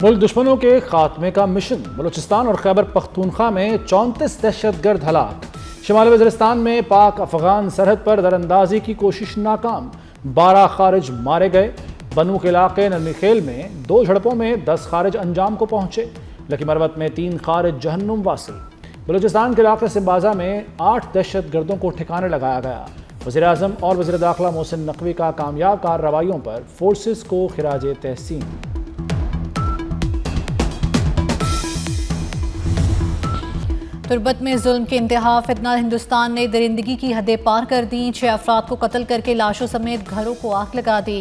मुल्क दुश्मनों के खात्मे का मिशन। बलूचिस्तान और खैबर पख्तूनख्वा में 34 दहशतगर्द हलाक। शिमाली वज़ीरिस्तान में पाक अफगान सरहद पर दरअंदाजी की कोशिश नाकाम, 12 खारिज मारे गए। बनू के इलाके नरमी खेल में 2 झड़पों में 10 खारिज अंजाम को पहुंचे। लकी मरवत में 3 खारिज जहन्नुम वासिल। बलूचिस्तान के इलाके सिंबाजा में 8 दहशतगर्दों को ठिकाने लगाया गया। वज़ीर-ए-आज़म और वज़ीर दाखिला मोहसिन नकवी का कामयाब कार्रवाइयों पर फोर्सेस को खिराज तहसीन। तुर्बत में जुल्म के इंतहा, फितना हिंदुस्तान ने दरिंदगी की हदें पार कर दी। 6 अफराद को कत्ल करके लाशों समेत घरों को आग लगा दी।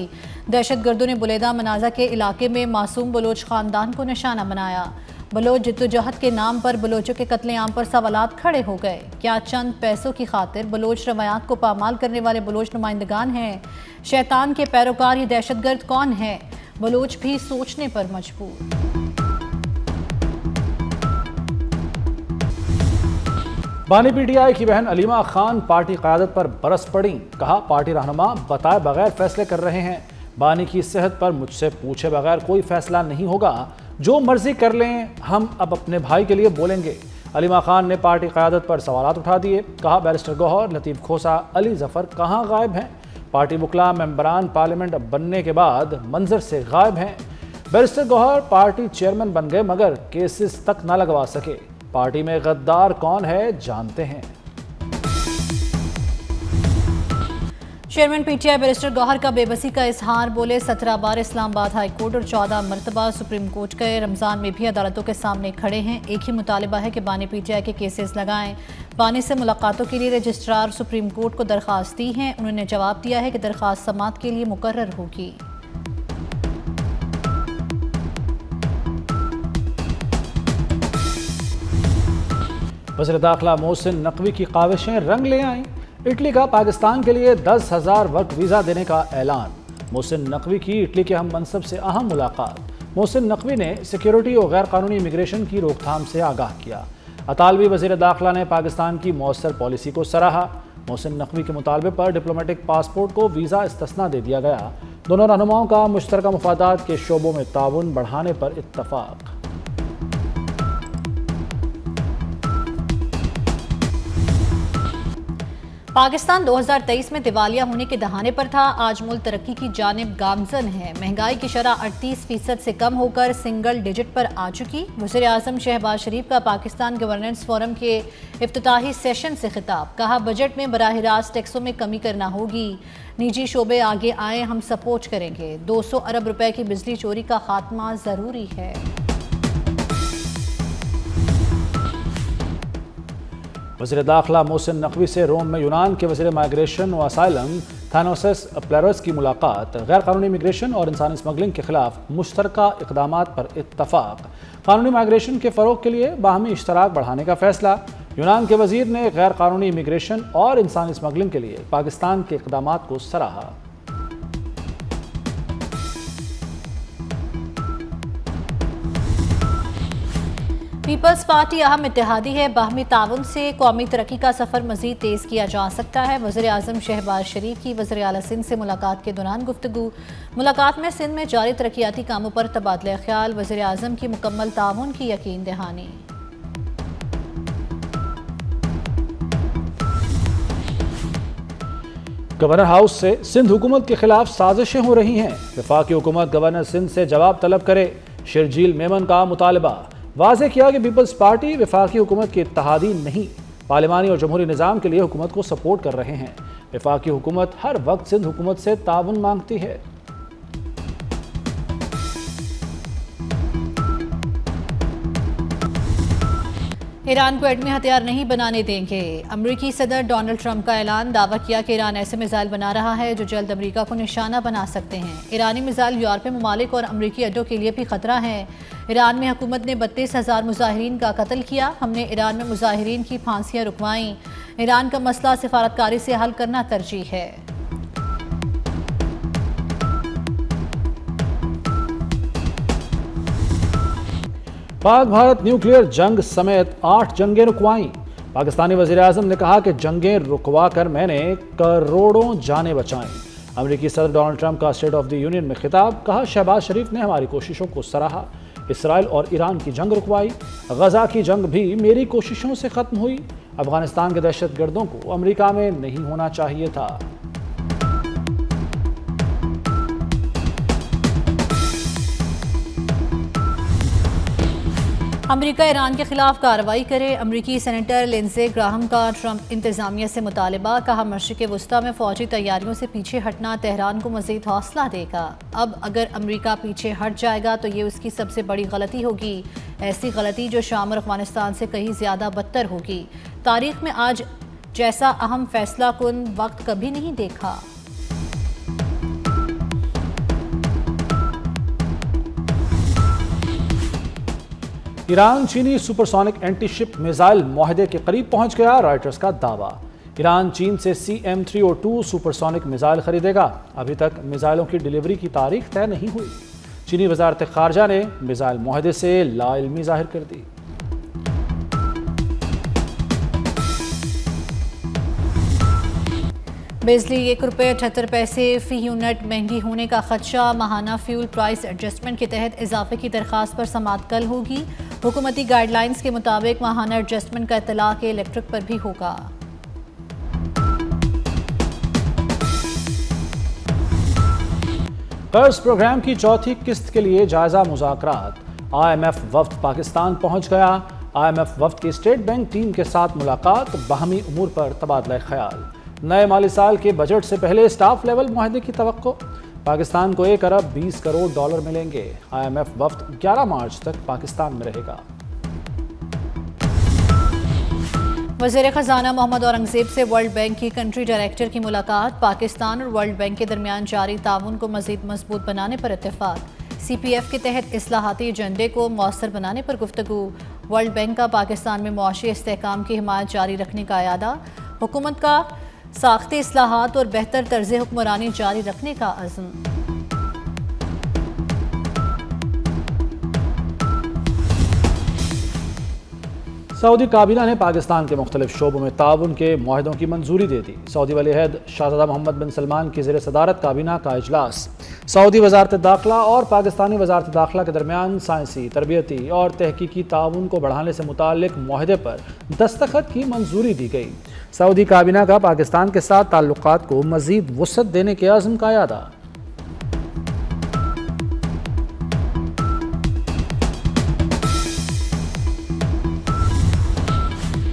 दहशतगर्दों ने बुलेदा मनाजा के इलाके में मासूम बलोच खानदान को निशाना बनाया। बलोच जिद्दोजहद के नाम पर बलोचों के कत्लेआम पर सवालात खड़े हो गए। क्या चंद पैसों की खातिर बलोच रवायात को पामाल करने वाले बलोच नुमाइंदगान हैं? शैतान के पैरोकार ये दहशतगर्द कौन है? बलोच भी सोचने पर मजबूर। बानी पीटीआई की बहन अलीमा खान पार्टी क़यादत पर बरस पड़ी। कहा, पार्टी रहनुमा बताए बगैर फैसले कर रहे हैं। बानी की सेहत पर मुझसे पूछे बगैर कोई फैसला नहीं होगा, जो मर्जी कर लें, हम अब अपने भाई के लिए बोलेंगे। अलीमा खान ने पार्टी क़यादत पर सवालात उठा दिए। कहा, बैरिस्टर गौहर, लतीफ़ खोसा, अली जफ़र कहाँ गायब हैं? पार्टी वकला मेंबरान पार्लियामेंट बनने के बाद मंजर से गायब हैं। बैरिस्टर गौहर पार्टी चेयरमैन बन गए मगर केसेस तक न लगवा सके। पार्टी में गद्दार कौन है जानते हैं। चेयरमैन पीटीआई बैरिस्टर गौहर का बेबसी का इजहार। बोले, 17 बार इस्लामाबाद हाई कोर्ट और 14 मरतबा सुप्रीम कोर्ट गए। रमजान में भी अदालतों के सामने खड़े हैं। एक ही मुतालिबा है कि बानी पीटीआई के केसेस लगाएं। बानी से मुलाकातों के लिए रजिस्ट्रार सुप्रीम कोर्ट को दरख्वास्त दी है। उन्होंने जवाब दिया है कि दरख्वास्त समाअत के लिए मुकर्रर होगी। वज़ीर दाखिला मोहसिन नकवी की काविशें रंग ले आईं। इटली का पाकिस्तान के लिए 10,000 वर्क वीज़ा देने का ऐलान। मोहसिन नकवी की इटली के हम मनसब से अहम मुलाकात। मोहसिन नकवी ने सिक्योरिटी और गैर कानूनी इमिग्रेशन की रोकथाम से आगाह किया। अतालवी वज़ीर दाखिला ने पाकिस्तान की मौसर पॉलिसी को सराहा। मोहसिन नकवी के मुतालबे पर डिप्लोमेटिक पासपोर्ट को वीज़ा इस्तिस्ना दे दिया गया। दोनों रहनुमाओं का मुश्तरका मुफादात के शोबों में ताउन बढ़ाने पर इत्तफाक। पाकिस्तान 2023 में दिवालिया होने के दहाने पर था। आज मुल्क तरक्की की जानिब गामजन है। महंगाई की शरह 38% से कम होकर सिंगल डिजिट पर आ चुकी। वज़ीर-ए-आज़म शहबाज शरीफ का पाकिस्तान गवर्नेंस फोरम के इफ्तिताही सेशन से खिताब। कहा, बजट में बराह रास्त टैक्सों में कमी करना होगी। निजी शोबे आगे आए, हम सपोर्ट करेंगे। 200 अरब रुपए की बिजली चोरी का खात्मा ज़रूरी है। वज़ीर दाखिला मोहसिन नकवी से रोम में यूनान के वज़ीर माइग्रेशन व असाइलम थानोसिस प्लेरस की मुलाकात। गैर कानूनी इमिग्रेशन और इंसानी स्मगलिंग के खिलाफ मुश्तरका इक़दामात पर इत्तफाक। कानूनी माइग्रेशन के फ़रोग़ के लिए बाहमी इश्तराक बढ़ाने का फ़ैसला। यूनान के वज़ीर ने गैर कानूनी इमिग्रेशन और इंसानी स्मगलिंग के लिए पाकिस्तान के इक़दामात को सराहा। पीपल्स पार्टी अहम इत्तेहादी है। बाहमी ताउन से कौमी तरक्की का सफ़र मज़ीद तेज़ किया जा सकता है। वज़ीर-ए-आज़म शहबाज शरीफ की वज़ीर आला सिंध से मुलाकात के दौरान गुफ्तगू। मुलाकात में सिंध में जारी तरक्याती कामों पर तबादला ख्याल। वज़ीर-ए-आज़म की मुकम्मल ताउन की यकीन दहानी। गवर्नर हाउस से सिंध हुकूमत के खिलाफ साजिशें हो रही हैं। वफाकी हुकूमत गवर्नर सिंध से जवाब तलब करे। शर्जील मेमन का मुतालबा। वाज़ेह किया कि पीपल्स पार्टी वफाकी हुकूमत की इत्तेहादी नहीं, पार्लिमानी और जमहूरी निज़ाम के लिए हुकूमत को सपोर्ट कर रहे हैं। वफाकी हुकूमत हर वक्त सिंध हुकूमत से ताउन मांगती है। ईरान को एटमी हथियार नहीं बनाने देंगे। अमरीकी सदर डोनाल्ड ट्रंप का ऐलान। दावा किया कि ईरान ऐसे मिसाइल बना रहा है जो जल्द अमरीका को निशाना बना सकते हैं। ईरानी मिसाइल यूरोपीय ममालिक और अमरीकी अड्डों के लिए भी खतरा है। ईरान में हुकूमत ने 32,000 मुजाहिरीन का कत्ल किया। हमने ईरान में मुजाहिरीन की फांसियां रुकवाईं। ईरान का मसला सिफारतकारी से हल करना तरजीह है। पाक भारत न्यूक्लियर जंग समेत 8 जंगें रुकवाईं। पाकिस्तानी वज़ीर-ए-आज़म ने कहा कि जंगें रुकवा कर मैंने करोड़ों जानें बचाईं। अमेरिकी सदर डोनाल्ड ट्रंप का स्टेट ऑफ द यूनियन में खिताब। कहा, शहबाज शरीफ ने हमारी कोशिशों को सराहा। اسرائیل اور ایران کی جنگ رکوائی، غزہ کی جنگ بھی میری کوششوں سے ختم ہوئی، افغانستان کے دہشت گردوں کو امریکہ میں نہیں ہونا چاہیے تھا۔ امریکہ ایران کے خلاف کارروائی کرے، امریکی سینیٹر لنزے گراہم کا ٹرمپ انتظامیہ سے مطالبہ، کہا مشرق وسطیٰ میں فوجی تیاریوں سے پیچھے ہٹنا تہران کو مزید حوصلہ دے گا۔ اب اگر امریکہ پیچھے ہٹ جائے گا تو یہ اس کی سب سے بڑی غلطی ہوگی، ایسی غلطی جو شام اور افغانستان سے کہیں زیادہ بدتر ہوگی۔ تاریخ میں آج جیسا اہم فیصلہ کن وقت کبھی نہیں دیکھا۔ ایران چینی سپرسونک اینٹی شپ میزائل معاہدے کے قریب پہنچ گیا، رائٹرز کا دعویٰ۔ ایران چین سے CM-302 سپرسونک میزائل خریدے گا، ابھی تک میزائلوں کی ڈیلیوری کی تاریخ طے نہیں ہوئی۔ چینی وزارت خارجہ نے میزائل معاہدے سے لا علمی ظاہر کر دی۔ بجلی ₹1.78 فی یونٹ مہنگی ہونے کا خدشہ، ماہانہ فیول پرائس ایڈجسٹمنٹ کے تحت اضافے کی درخواست پر سماعت کل ہوگی۔ حکومتی گائیڈ لائنز کے مطابق ماہانہ ایڈجسٹمنٹ کا اطلاق الیکٹرک پر بھی ہوگا۔ قرض پروگرام کی چوتھی قسط کے لیے جائزہ مذاکرات، IMF وفد پاکستان پہنچ گیا۔ IMF وفد کی اسٹیٹ بینک ٹیم کے ساتھ ملاقات، باہمی امور پر تبادلہ خیال۔ نئے مالی سال کے بجٹ سے پہلے سٹاف لیول معاہدے کی توقع، پاکستان کو $1.20 کروڑ ملیں گے۔ IMF وفد 11 مارچ تک پاکستان میں رہے گا۔ وزیر خزانہ محمد اورنگزیب سے ورلڈ بینک کی کنٹری ڈائریکٹر کی ملاقات، پاکستان اور ورلڈ بینک کے درمیان جاری تعاون کو مزید مضبوط بنانے پر اتفاق۔ CPF کے تحت اصلاحاتی ایجنڈے کو مؤثر بنانے پر گفتگو، ورلڈ بینک کا پاکستان میں معاشی استحکام کی حمایت جاری رکھنے کا اعادہ، حکومت کا ساختی اصلاحات اور بہتر طرز حکمرانی جاری رکھنے کا عزم۔ سعودی کابینہ نے پاکستان کے مختلف شعبوں میں تعاون کے معاہدوں کی منظوری دے دی۔ سعودی ولی عہد شہزادہ محمد بن سلمان کی زیر صدارت کابینہ کا اجلاس، سعودی وزارت داخلہ اور پاکستانی وزارت داخلہ کے درمیان سائنسی، تربیتی اور تحقیقی تعاون کو بڑھانے سے متعلق معاہدے پر دستخط کی منظوری دی گئی۔ سعودی کابینہ کا پاکستان کے ساتھ تعلقات کو مزید وسعت دینے کے عزم کا اعادہ۔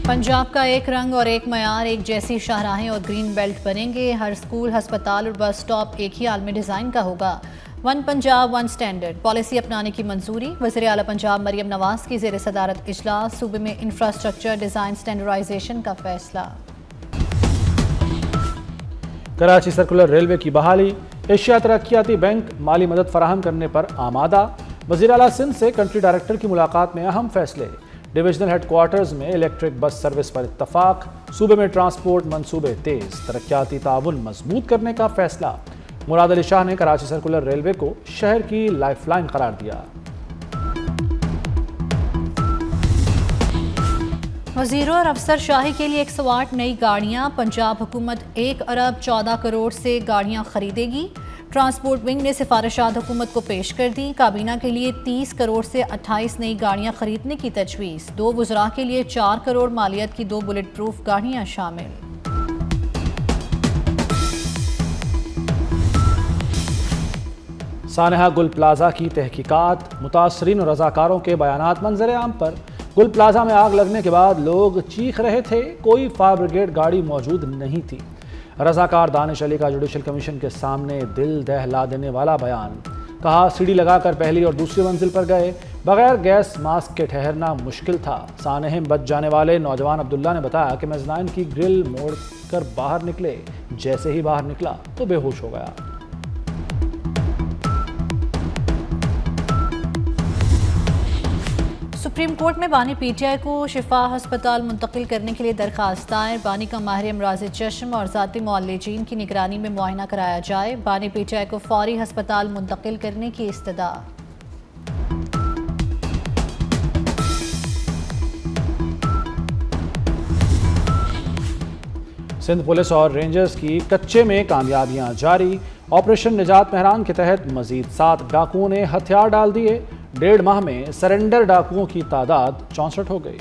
پنجاب کا ایک رنگ اور ایک معیار، ایک جیسی شاہراہیں اور گرین بیلٹ بنیں گے، ہر اسکول، ہسپتال اور بس سٹاپ ایک ہی عالمی ڈیزائن کا ہوگا۔ One Punjab one standard policy اپنانے کی منظوری، وزیر اعلیٰ پنجاب مریم نواز کی زیر صدارت اجلاس، صوبے میں انفراسٹرکچر ڈیزائن سٹینڈرڈائزیشن کا فیصلہ۔ کراچی سرکولر ریلوے کی بحالی، ایشیا ترقیاتی بینک مالی مدد فراہم کرنے پر آمادہ، وزیر اعلیٰ سندھ سے کنٹری ڈائریکٹر کی ملاقات میں اہم فیصلے، ڈویژنل ہیڈ کوارٹرز میں الیکٹرک بس سروس پر اتفاق، صوبے میں ٹرانسپورٹ منصوبے تیز، ترقیاتی تعاون مضبوط کرنے کا فیصلہ۔ مراد علی شاہ نے کراچی سرکولر ریلوے کو شہر کی لائف لائن قرار دیا۔ وزیروں اور افسر شاہی کے لیے 108 نئی گاڑیاں، پنجاب حکومت 1.14 کروڑ سے گاڑیاں خریدے گی۔ ٹرانسپورٹ ونگ نے سفارشات حکومت کو پیش کر دی، کابینہ کے لیے 30 کروڑ سے 28 نئی گاڑیاں خریدنے کی تجویز، 2 وزراء کے لیے 4 کروڑ مالیت کی 2 بلٹ پروف گاڑیاں شامل۔ سانحہ گل پلازہ کی تحقیقات، متاثرین اور رضاکاروں کے بیانات منظر عام پر۔ گل پلازہ میں آگ لگنے کے بعد لوگ چیخ رہے تھے، کوئی فائر بریگیڈ گاڑی موجود نہیں تھی۔ رضاکار دانش علی کا جوڈیشل کمیشن کے سامنے دل دہلا دینے والا بیان، کہا سیڑھی لگا کر پہلی اور دوسری منزل پر گئے، بغیر گیس ماسک کے ٹھہرنا مشکل تھا۔ سانحے میں بچ جانے والے نوجوان عبداللہ نے بتایا کہ میزنائن کی گرل موڑ کر باہر نکلے، جیسے ہی باہر نکلا تو بے ہوش ہو گیا۔ سپریم کورٹ میں بانی PTI کو شفا ہسپتال منتقل کرنے کے لیے درخواست دائر، بانی کا ماہر امراض چشم اور ذاتی معالجین کی نگرانی میں معائنہ کرایا جائے، بانی PTI کو فوری ہسپتال منتقل کرنے کی استدعا۔ سندھ پولیس اور رینجرز کی کچے میں کامیابیاں جاری، آپریشن نجات مہران کے تحت مزید 7 ڈاکوؤں نے ہتھیار ڈال دیے، 1.5 माह में सरेंडर डाकुओं की तादाद 64 हो गई।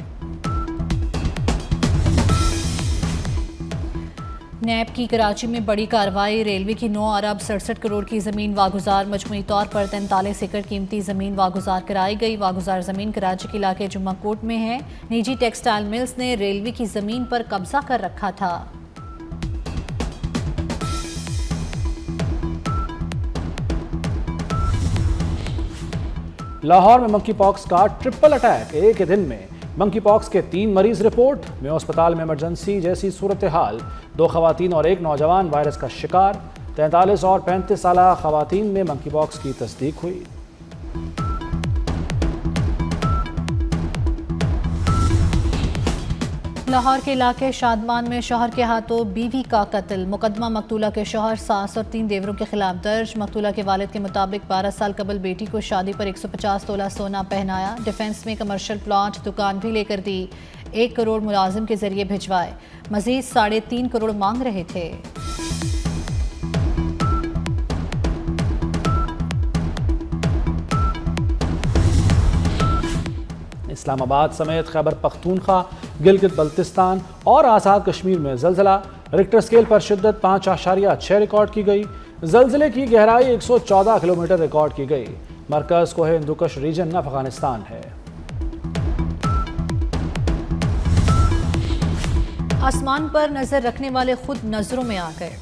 नैब की कराची में बड़ी कार्रवाई, रेलवे की 9 अरब 67 करोड़ की ज़मीन वागुजार, मजमूई तौर पर 43 एकड़ कीमती ज़मीन वागुजार कराई गई। वागुजार ज़मीन कराची के इलाके जुम्मा कोट में है। निजी टेक्सटाइल मिल्स ने रेलवे की ज़मीन पर कब्जा कर रखा था। लाहौर में मंकी पॉक्स का ट्रिपल अटैक, एक ही दिन में मंकी पॉक्स के 3 मरीज रिपोर्ट में। अस्पताल में इमरजेंसी जैसी सूरत हाल, 2 खवातीन और 1 नौजवान वायरस का शिकार। 43 और 35 साल खवातीन में मंकी पॉक्स की तस्दीक हुई। लाहौर के इलाके शादमान में शौहर के हाथों बीवी का कत्ल। मुकदमा मकतूला के शौहर, सास और 3 देवरों के खिलाफ दर्ज। मकतूला के वालिद के मुताबिक 12 साल कबल बेटी को शादी पर 150 तोला सोना पहनाया। डिफेंस में कमर्शियल प्लॉट, दुकान भी लेकर दी। 1 करोड़ मुलाजिम के जरिए भिजवाए। मजीद 3.5 करोड़ मांग रहे थे। इस्लामाबाद समेत खैबर पख्तूनख्वा, गिलगित बल्तिस्तान और आज़ाद कश्मीर में ज़लज़ला। रिक्टर स्केल पर शिद्दत 5.6 रिकॉर्ड की गई। ज़लज़ले की गहराई 114 किलोमीटर रिकॉर्ड की गई। मरकज़ कोहे हिंदुकुश रीजन अफगानिस्तान है। आसमान पर नजर रखने वाले खुद नजरों में आ गए।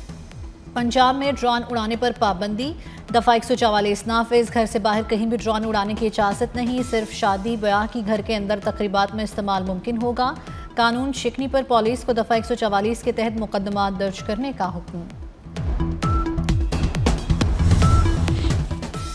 पंजाब में ड्रोन उड़ाने पर पाबंदी, दफा 144 नाफिज। घर से बाहर कहीं भी ड्रोन उड़ाने की इजाजत नहीं, सिर्फ शादी ब्याह की घर के अंदर तकरीबात में इस्तेमाल मुमकिन होगा। कानून शिकनी पर पुलिस को दफा 144 के तहत मुकदमा दर्ज करने का हुक्म।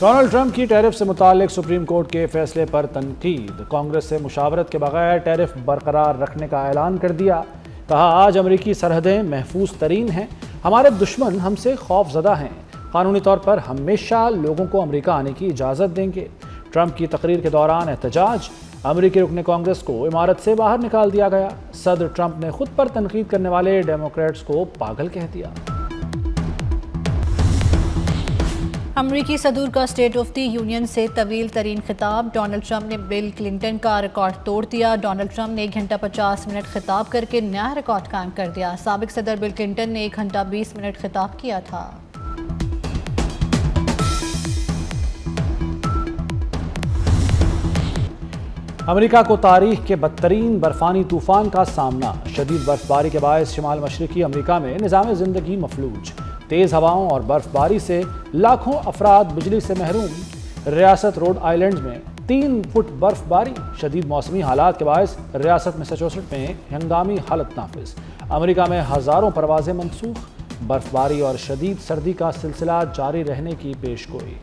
डोनाल्ड ट्रंप की टैरिफ से मुताल्लिक सुप्रीम कोर्ट के फैसले पर तनकीद। कांग्रेस से मुशावरत के बगैर टैरिफ बरकरार रखने का ऐलान कर दिया। कहा, आज अमरीकी सरहदें महफूज तरीन हैं, हमारे दुश्मन हमसे खौफजदा हैं। कानूनी तौर पर हमेशा लोगों को अमेरिका आने की इजाज़त देंगे। ट्रंप की तकरीर के दौरान एहतजाज, अमेरिकी रुकने कांग्रेस को इमारत से बाहर निकाल दिया गया। सदर ट्रंप ने खुद पर तनकीद करने वाले डेमोक्रेट्स को पागल कह दिया। अमरीकी सदूर का स्टेट ऑफ द यूनियन से तवील तरीन खिताब। डोनाल्ड ट्रंप ने बिल क्लिंटन का रिकॉर्ड तोड़ दिया। डोनाल्ड ट्रंप ने 1 घंटा 50 मिनट खिताब करके नया रिकॉर्ड कायम कर दिया। साबिक सदर बिल क्लिंटन ने 1 घंटा 20 मिनट खिताब किया था। अमेरिका को तारीख के बदतरीन बर्फानी तूफान का सामना। शदीद बर्फबारी के बायस शिमाल मशरकी अमेरिका में निज़ाम ज़िंदगी मफलूज। तेज़ हवाओं और बर्फबारी से लाखों अफराद बिजली से महरूम। रियासत रोड आइलैंड में 3 फुट बर्फबारी। शदीद मौसमी हालात के बायस रियासत मैसाचुसेट्स में हंगामी हालत नाफिज। अमेरिका में हज़ारों परवाज़ें मनसूख। बर्फबारी और शदीद सर्दी का सिलसिला जारी रहने की पेशगोई।